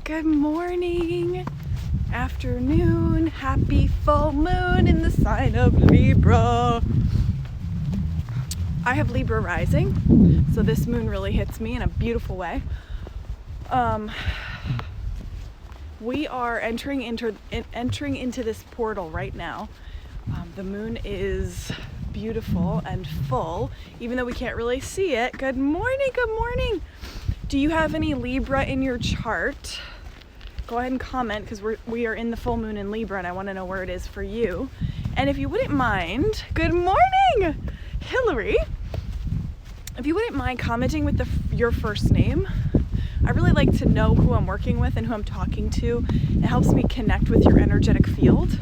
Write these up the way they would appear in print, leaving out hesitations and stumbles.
Good morning, afternoon, happy full moon in the sign of Libra. I have Libra rising, so this moon really hits me in a beautiful way. We are entering into this portal right now. The moon is beautiful and full, even though we can't really see it. Good morning, good morning. Do you have any Libra in your chart? Go ahead and comment, because we are in the full moon in Libra and I want to know where it is for you. And if you wouldn't mind, good morning, Hillary. If you wouldn't mind commenting with your first name, I really like to know who I'm working with and who I'm talking to. It helps me connect with your energetic field.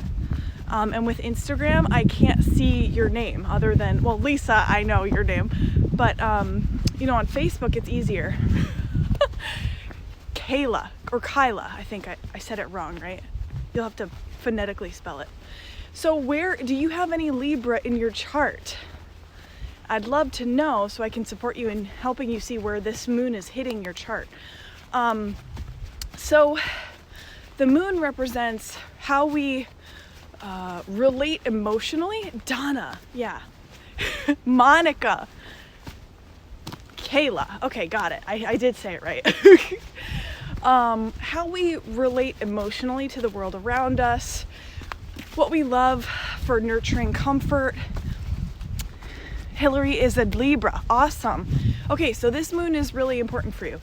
And with Instagram, I can't see your name other than, well, Lisa, I know your name, but on Facebook, it's easier. Kayla, or Kyla, I think I said it wrong, right? You'll have to phonetically spell it. So where, do you have any Libra in your chart? I'd love to know so I can support you in helping you see where this moon is hitting your chart. So the moon represents how we relate emotionally. Donna, yeah. Monica. Kayla. Okay, got it. I did say it right. How we relate emotionally to the world around us, what we love for nurturing comfort. Hillary is a Libra. Awesome. Okay, so this moon is really important for you.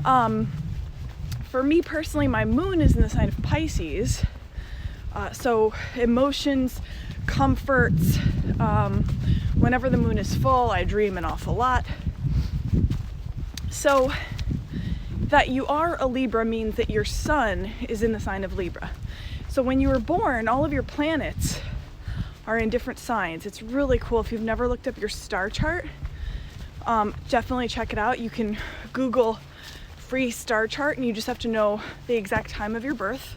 For me personally, my moon is in the sign of Pisces. So emotions, comforts, whenever the moon is full, I dream an awful lot. So that you are a Libra means that your sun is in the sign of Libra. So when you were born, all of your planets are in different signs. It's really cool. If you've never looked up your star chart, definitely check it out. You can Google free star chart and you just have to know the exact time of your birth.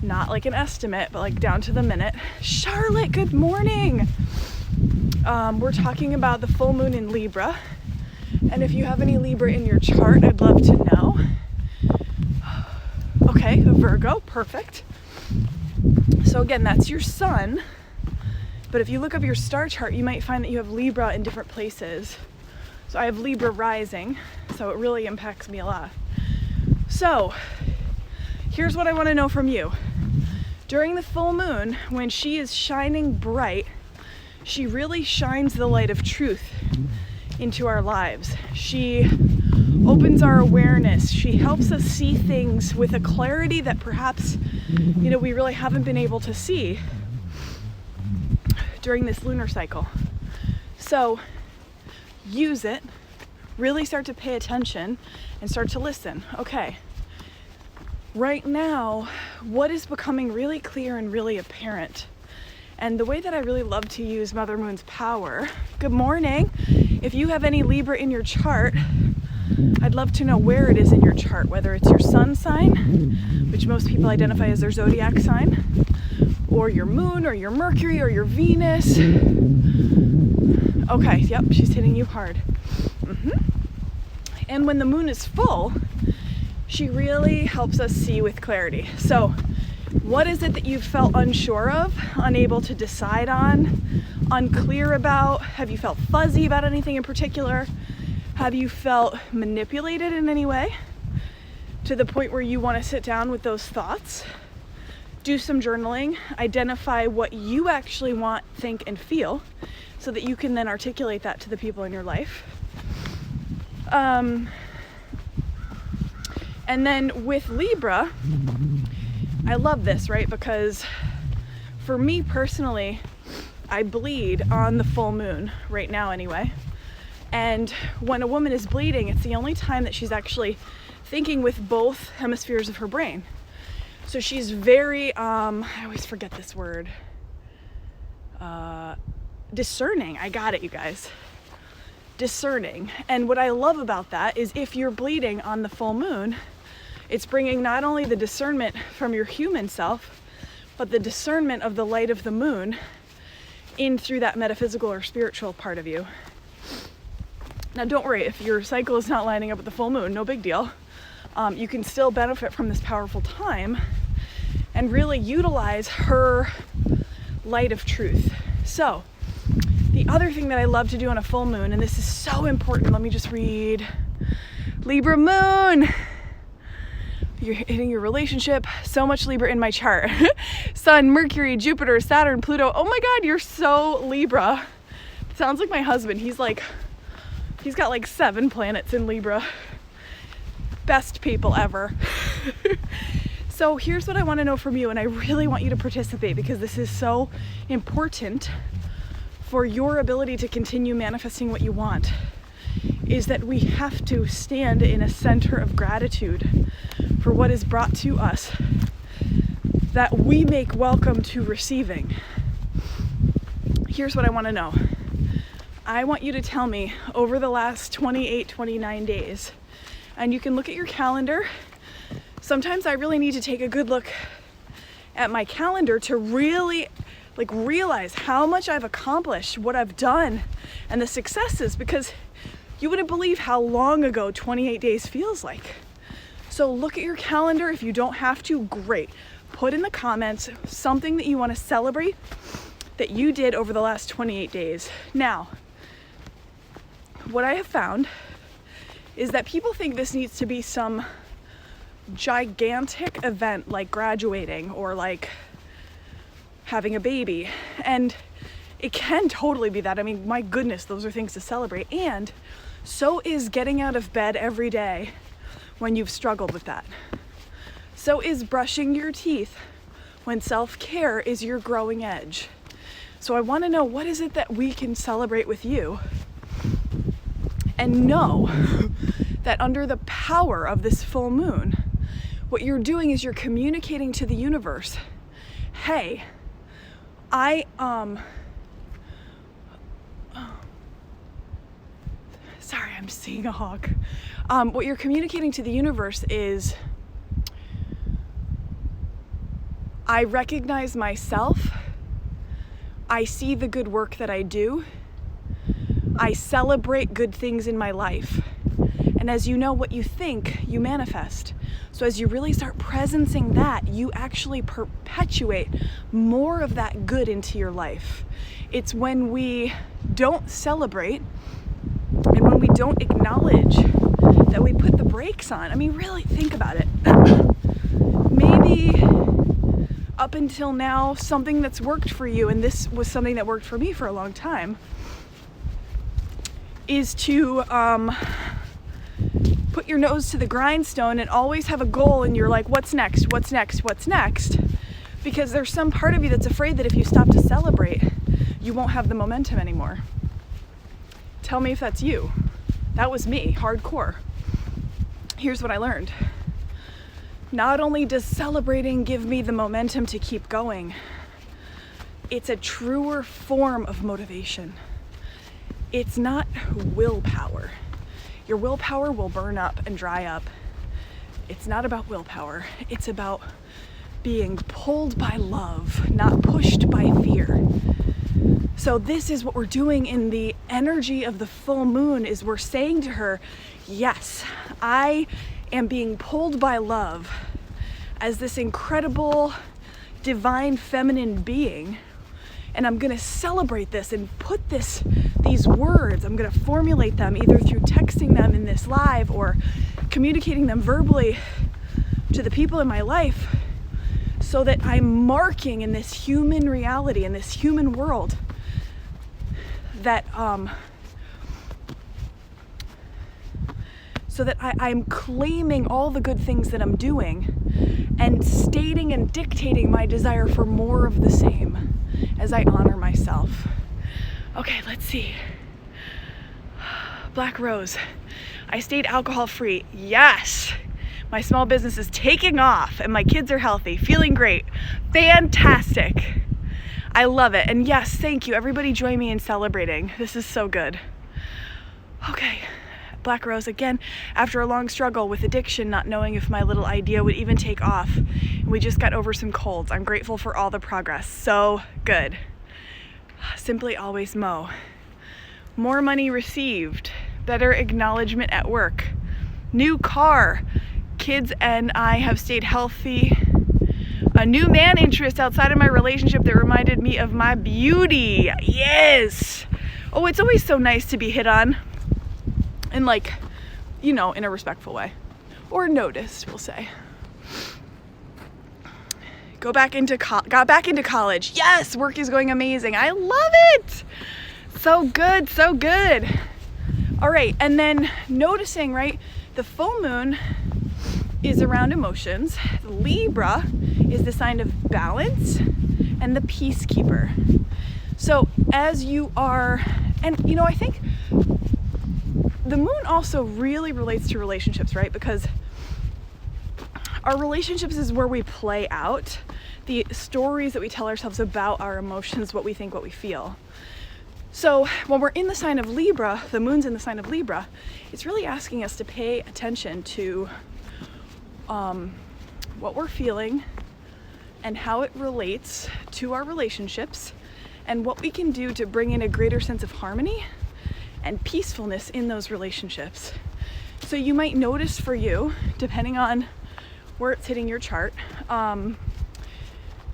Not like an estimate, but like down to the minute. Charlotte, good morning. We're talking about the full moon in Libra. And if you have any Libra in your chart, I'd love to know. Okay, a Virgo, perfect. So again, that's your sun. But if you look up your star chart, you might find that you have Libra in different places. So I have Libra rising, so it really impacts me a lot. So here's what I want to know from you. During the full moon, when she is shining bright, she really shines the light of truth into our lives. She opens our awareness. She helps us see things with a clarity that perhaps, we really haven't been able to see during this lunar cycle. So use it, really start to pay attention and start to listen. Okay, right now, what is becoming really clear and really apparent? And the way that I really love to use Mother Moon's power, good morning. If you have any Libra in your chart, I'd love to know where it is in your chart, whether it's your sun sign, which most people identify as their zodiac sign, or your moon, or your Mercury, or your Venus. Okay, yep, she's hitting you hard. And when the moon is full, she really helps us see with clarity. So what is it that you felt unsure of, unable to decide on, unclear about? Have you felt fuzzy about anything in particular? Have you felt manipulated in any way to the point where you want to sit down with those thoughts, do some journaling, identify what you actually want, think, and feel so that you can then articulate that to the people in your life? And then with Libra, I love this, right? Because for me personally, I bleed on the full moon right now anyway. And when a woman is bleeding, it's the only time that she's actually thinking with both hemispheres of her brain. So she's very, I always forget this word, discerning. I got it, you guys. Discerning. And what I love about that is if you're bleeding on the full moon, it's bringing not only the discernment from your human self, but the discernment of the light of the moon in through that metaphysical or spiritual part of you. Now don't worry if your cycle is not lining up with the full moon, no big deal. you can still benefit from this powerful time and really utilize her light of truth. So the other thing that I love to do on a full moon, and this is so important, let me just read. Libra moon. You're hitting your relationship. So much Libra in my chart. Sun, Mercury, Jupiter, Saturn, Pluto. Oh my God, you're so Libra. Sounds like my husband. He's got like 7 planets in Libra. Best people ever. So here's what I want to know from you, and I really want you to participate because this is so important for your ability to continue manifesting what you want, is that we have to stand in a center of gratitude for what is brought to us that we make welcome to receiving. Here's what I want to know. I want you to tell me over the last 28, 29 days, and you can look at your calendar. Sometimes I really need to take a good look at my calendar to really realize how much I've accomplished, what I've done, and the successes, because you wouldn't believe how long ago 28 days feels like. So look at your calendar. If you don't have to, great. Put in the comments something that you want to celebrate that you did over the last 28 days. Now, what I have found is that people think this needs to be some gigantic event like graduating or like having a baby, and it can totally be that. I mean, my goodness, those are things to celebrate, and so is getting out of bed every day when you've struggled with that. So is brushing your teeth when self-care is your growing edge. So I want to know, what is it that we can celebrate with you, and know that under the power of this full moon, what you're doing is you're communicating to the universe, hey, sorry, I'm seeing a hawk. What you're communicating to the universe is, I recognize myself, I see the good work that I do, I celebrate good things in my life. And as you know, what you think, you manifest. So as you really start presencing that, you actually perpetuate more of that good into your life. It's when we don't celebrate and when we don't acknowledge that we put the brakes on. I mean, really think about it. Maybe up until now, something that's worked for you, and this was something that worked for me for a long time, is to put your nose to the grindstone and always have a goal, and you're like, what's next, what's next, what's next? Because there's some part of you that's afraid that if you stop to celebrate, you won't have the momentum anymore. Tell me if that's you. That was me, hardcore. Here's what I learned. Not only does celebrating give me the momentum to keep going, it's a truer form of motivation. It's not willpower. Your willpower will burn up and dry up. It's not about willpower. It's about being pulled by love, not pushed by fear. So this is what we're doing in the energy of the full moon, is we're saying to her, yes, I am being pulled by love as this incredible divine feminine being, and I'm gonna celebrate this and put these words, I'm gonna formulate them either through texting them in this live or communicating them verbally to the people in my life, so that I'm marking in this human reality, in this human world, that so that I'm claiming all the good things that I'm doing and stating and dictating my desire for more of the same as I honor myself. Okay, let's see. Black Rose. I stayed alcohol free. Yes! My small business is taking off and my kids are healthy, feeling great. Fantastic. I love it. And yes, thank you. Everybody join me in celebrating. This is so good. Okay. Black Rose again, after a long struggle with addiction, not knowing if my little idea would even take off. We just got over some colds. I'm grateful for all the progress. So good. Simply always Mo. More money received. Better acknowledgement at work. New car. kids and I have stayed healthy. A new man interest outside of my relationship that reminded me of my beauty. Yes! Oh, it's always so nice to be hit on. And like, you know, in a respectful way. Or noticed, we'll say. Got back into college. Yes, work is going amazing. I love it. So good, so good. All right, and then noticing, right, the full moon is around emotions. Libra is the sign of balance and the peacekeeper. So as you are, and you know, I think the moon also really relates to relationships, right? Because our relationships is where we play out the stories that we tell ourselves about our emotions, what we think, what we feel. So when we're in the sign of Libra, the moon's in the sign of Libra, it's really asking us to pay attention to what we're feeling and how it relates to our relationships and what we can do to bring in a greater sense of harmony and peacefulness in those relationships. So you might notice for you, depending on where it's hitting your chart,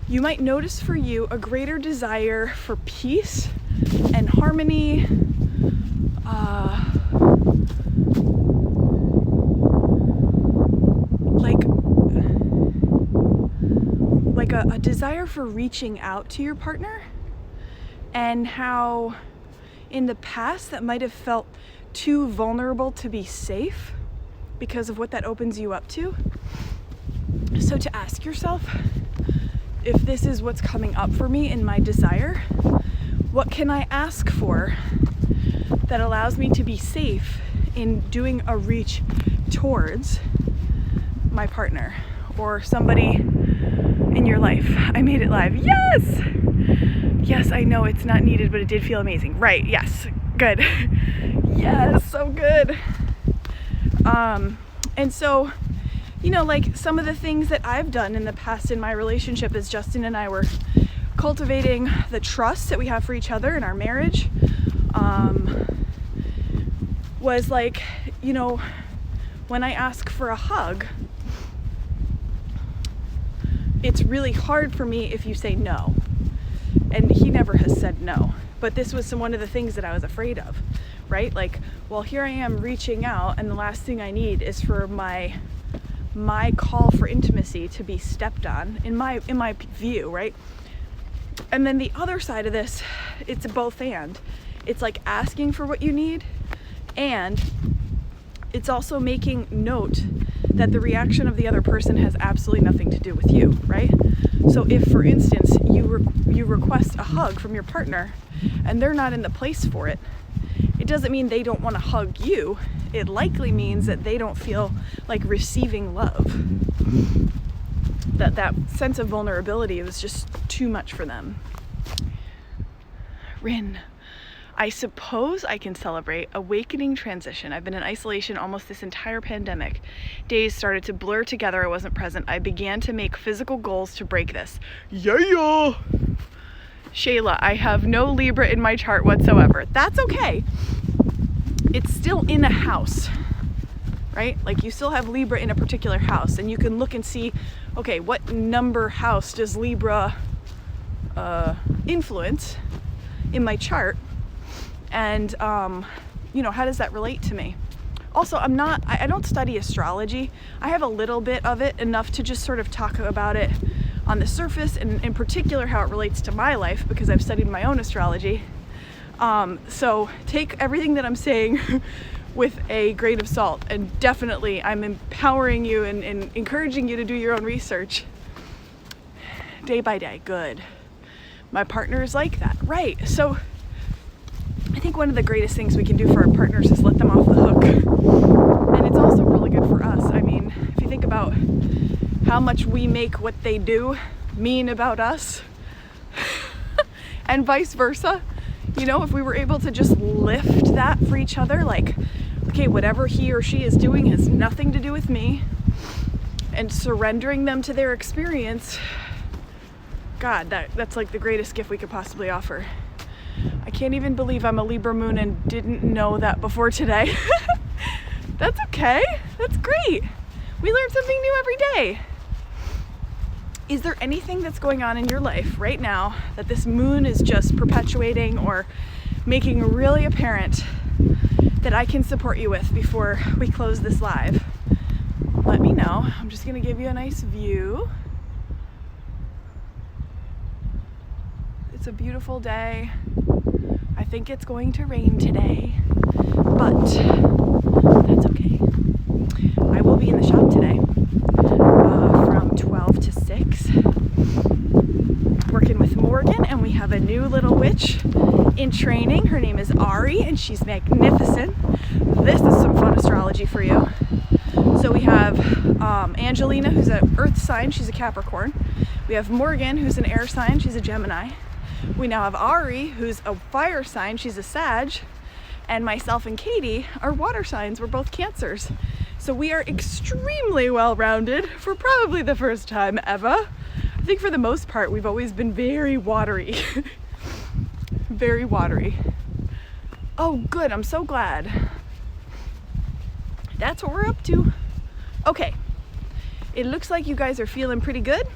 you might notice for you a greater desire for peace and harmony, like a desire for reaching out to your partner, and how in the past that might have felt too vulnerable to be safe because of what that opens you up to. So to ask yourself, if this is what's coming up for me in my desire, what can I ask for that allows me to be safe in doing a reach towards my partner or somebody in your life? I made it live. Yes! Yes, I know it's not needed, but it did feel amazing. Right, yes, good. Yes, so good. And so, you know, like some of the things that I've done in the past in my relationship as Justin and I were cultivating the trust that we have for each other in our marriage, was like, you know, when I ask for a hug, it's really hard for me if you say no. And he never has said no. But this was one of the things that I was afraid of, right? Like, well, here I am reaching out, and the last thing I need is for my call for intimacy to be stepped on, in my view, right? And then the other side of this, it's a both and. It's like asking for what you need, and it's also making note that the reaction of the other person has absolutely nothing to do with you, right? So if, for instance, you request a hug from your partner and they're not in the place for it, it doesn't mean they don't want to hug you. It likely means that they don't feel like receiving love. That sense of vulnerability was just too much for them. Rin, I suppose I can celebrate awakening transition. I've been in isolation almost this entire pandemic. Days started to blur together. I wasn't present. I began to make physical goals to break this. Yeah! Shayla, I have no Libra in my chart whatsoever. That's okay. It's still in a house, right? Like you still have Libra in a particular house, and you can look and see, okay, what number house does Libra influence in my chart? And, you know, how does that relate to me? Also, I don't study astrology. I have a little bit of it, enough to just sort of talk about it on the surface, and in particular how it relates to my life, because I've studied my own astrology. So take everything that I'm saying with a grain of salt, and definitely I'm empowering you and encouraging you to do your own research day by day. Good. My partner is like that, right? So I think one of the greatest things we can do for our partners is let them off the hook. And it's also really good for us. I mean, if you think about how much we make what they do mean about us and vice versa, you know, if we were able to just lift that for each other, like, okay, whatever he or she is doing has nothing to do with me, and surrendering them to their experience, God, that's like the greatest gift we could possibly offer. I can't even believe I'm a Libra moon and didn't know that before today. That's okay. That's great. We learn something new every day. Is there anything that's going on in your life right now that this moon is just perpetuating or making really apparent that I can support you with before we close this live? Let me know. I'm just going to give you a nice view. It's a beautiful day. I think it's going to rain today, but that's okay. I will be in the shop today from 12 to 6, working with Morgan, and we have a new little witch in training. Her name is Ari, and she's magnificent. This is some fun astrology for you. So we have Angelina, who's an earth sign, she's a Capricorn. We have Morgan, who's an air sign, she's a Gemini. We now have Ari, who's a fire sign, she's a Sag. And myself and Katie are water signs, we're both Cancers. So we are extremely well-rounded for probably the first time ever. I think for the most part, we've always been very watery. Very watery. Oh, good, I'm so glad. That's what we're up to. Okay, it looks like you guys are feeling pretty good.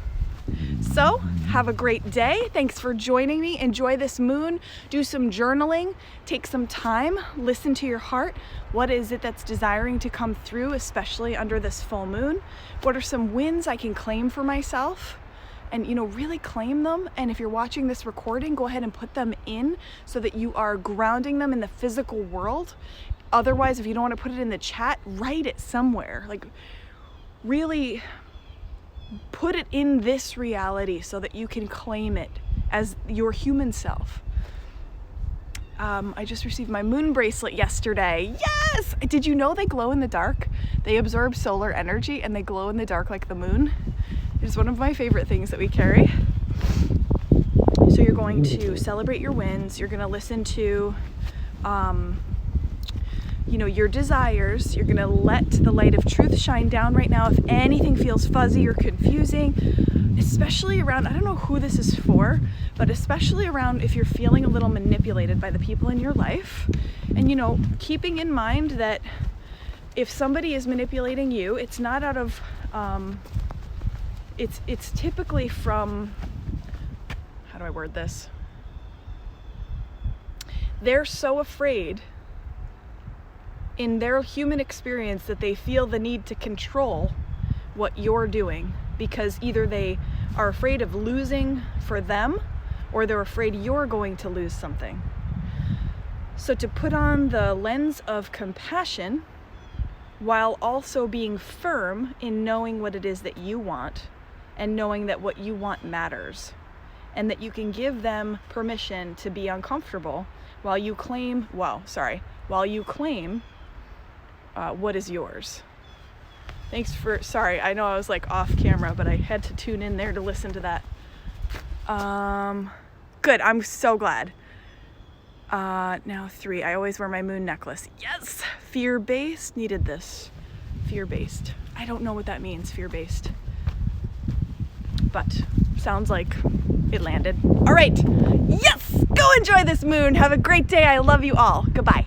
So, have a great day. Thanks for joining me. Enjoy this moon. Do some journaling. Take some time. Listen to your heart. What is it that's desiring to come through, especially under this full moon? What are some wins I can claim for myself? And, really claim them. And if you're watching this recording, go ahead and put them in so that you are grounding them in the physical world. Otherwise, if you don't want to put it in the chat, write it somewhere. Like, really put it in this reality so that you can claim it as your human self. I just received my moon bracelet yesterday. Yes! Did you know they glow in the dark? They absorb solar energy and they glow in the dark like the moon. It's one of my favorite things that we carry. So you're going to celebrate your wins. You're going to listen to your desires. You're gonna let the light of truth shine down right now. If anything feels fuzzy or confusing, especially around, I don't know who this is for, but especially around if you're feeling a little manipulated by the people in your life. And keeping in mind that if somebody is manipulating you, it's not out of, it's typically from, how do I word this? They're so afraid in their human experience that they feel the need to control what you're doing because either they are afraid of losing for them or they're afraid you're going to lose something. So to put on the lens of compassion while also being firm in knowing what it is that you want and knowing that what you want matters and that you can give them permission to be uncomfortable while you claim what is yours. Sorry, I know I was like off camera, but I had to tune in there to listen to that. Good, I'm so glad. Now 3, I always wear my moon necklace. Yes, fear-based, needed this. Fear-based. I don't know what that means, fear-based. But sounds like it landed. All right, yes, go enjoy this moon. Have a great day. I love you all. Goodbye.